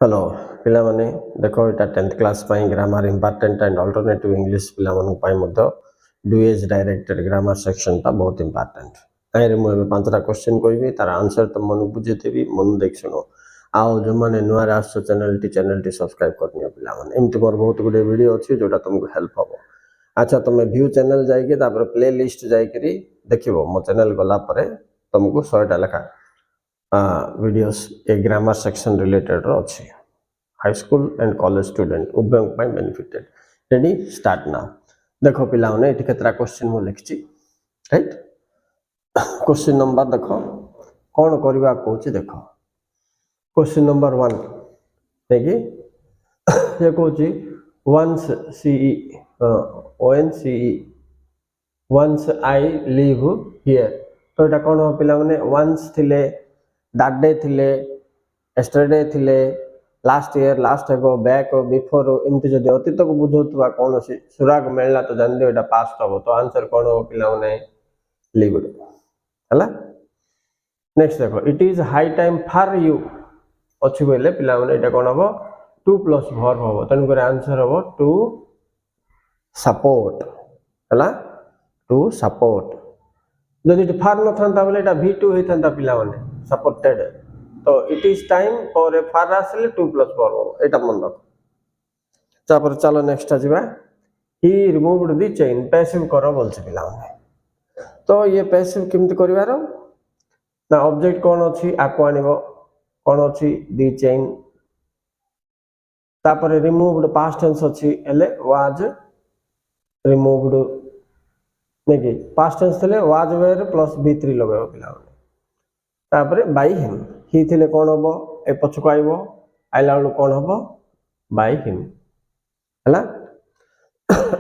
Hello पिला माने देखो एटा 10th class pi grammar important and alternative English पिला मानन पाई मध्य डुएज डायरेक्टेड ग्रामर सेक्शन ता बहुत इंपोर्टेंट आइरे मु एबे पांचटा क्वेश्चन कहबी तार आंसर त मन बुझेतेबी मन देख सुनो आओ जो माने नुआ राष्ट्र चैनल टी सब्सक्राइब करनियो पिला माने एमति मोर बहुत गुडे वीडियो अछि जोटा तुमको हेल्प होबो। अच्छा तुम व्यू चैनल जाई के तापर प्ले लिस्ट जाई करी देखिबो मो चैनल गला परे तुमको 100 टा लेखा वीडियोस ए ग्रामर सेक्शन रिलेटेड रो अछि high school and college student उभय पाई बेनिफिटेड रेडी स्टार्ट नाउ देखो पिला ने एठी केतरा क्वेश्चन मो लिखछि राइट क्वेश्चन नंबर देखो कोन करबा कहूछि देखो क्वेश्चन नंबर 1 देखि ये कहूछि once once I live here तो एटा कोन हो पिला माने once थिले that day थिले yesterday थिले लास्ट ईयर लास्ट एगो बैक बिफोर एमती जदि अतीत को बुझौतबा कोन से सुराग मिलला तो जान दियो एटा पास्ट हो तो आंसर कोन हो पिला माने लिव्ड हला। नेक्स्ट देखो it is high time for you अछि बोले पिला माने एटा कोन हो टू प्लस वर्ब हो तन करे आंसर हो टू सपोर्ट हला टू सपोर्ट जदि फॉर न थांता बोले एटा v2 हे थांता पिला माने सपोर्टेड तो it is time for a फार आसले 2 प्लस वर्ब एटा मन रख तापर चलो नेक्स्ट आजिबा he removed the chain passive करो बोलछ पिला माने तो ये पैसिव किमति करिवारो ना ऑब्जेक्ट कोन अछि आको आनिबो कोन अछि द चेन तापर रिमूव्ड पास्ट टेंस अछि एले वाज रिमूव्ड नेकी पास्ट टेंस थले वाज वेयर प्लस v3 लगाओ पिला माने तापर बाय हिम ही थिले कोन होबो ए पछको आइबो आइला वाला कोन होबो बाय हिम हला।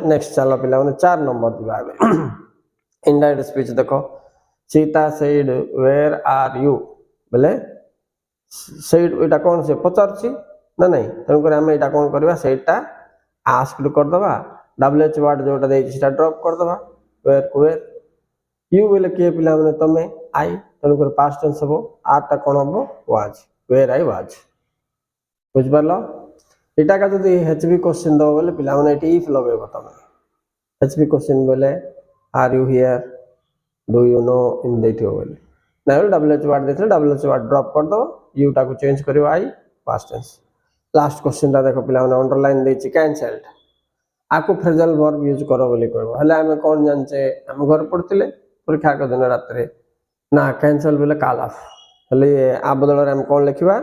नेक्स्ट चलो पिला माने 4 नंबर दिबा आबे इनडायरेक्ट स्पीच देखो Sita said where are you बोले सेड एटा कोन से पचारछि ना नहीं तन करे हम एटा कोन करबा सेटा आस्क्ड कर दबा डब्ल्यूएच वर्ड जोटा दे सेटा ड्रॉप कर दबा वेयर यू बोले के पिला माने तमे आई तन कर पास्ट टेंस हो आटा कोन हो वाज वेयर आई वाज बुझ परलो एटा का जदी एचबी क्वेश्चन दो बोले पिला माने एटी इफ लगेबो तमे एचबी क्वेश्चन बोले are you here do you know इन देथियो बोले ना डब्ल्यूएच वर्ड देथे डब्ल्यूएच वर्ड ड्रॉप कर दो यू टा को चेंज करियो आई पास्ट टेंस। लास्ट क्वेश्चन दा देखो पिला माने अंडरलाइन देछि कैंसल्ड आको फ्रेजल वर्ब यूज करो बोले कहबो हले हमें कोन जानचे हम घर पढ़तिले परीक्षा के दिन रात रे ना कैंसल बोले कॉल ऑफ हले आ बदल रे हम कोन लिखिबा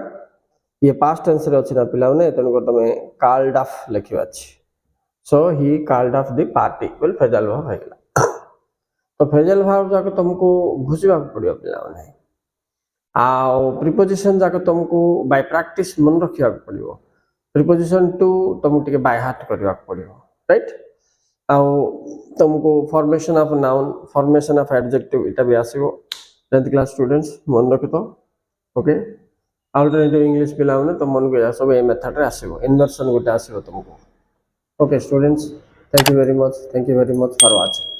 ये पास्ट टेंस रे अछि ना पिला माने तन को तमे कॉल्ड ऑफ लिखिबा अछि so he called off the party बोल फ्रेजल वर्ब हैला तो फ्रेजल वर्ब जाके तुमको घुसिबा पड़ियो पिला माने आ प्रीपोजिशन जाके तुमको बाय प्रैक्टिस मन रखिया पड़ियो प्रीपोजिशन टू तुमको टिके बाय हार्ट करबा पड़ियो राइट आ तुमको formation of noun formation of adjective इटा भी आसीबो 10th क्लास स्टूडेंट्स मन रखि तो ओके अल्टरनेटिव इंग्लिश पिला माने तो मन को सब ए मेथड रे आसीबो इन्वर्सन गोटे आसीबो तुमको okay students thank you very much for watching.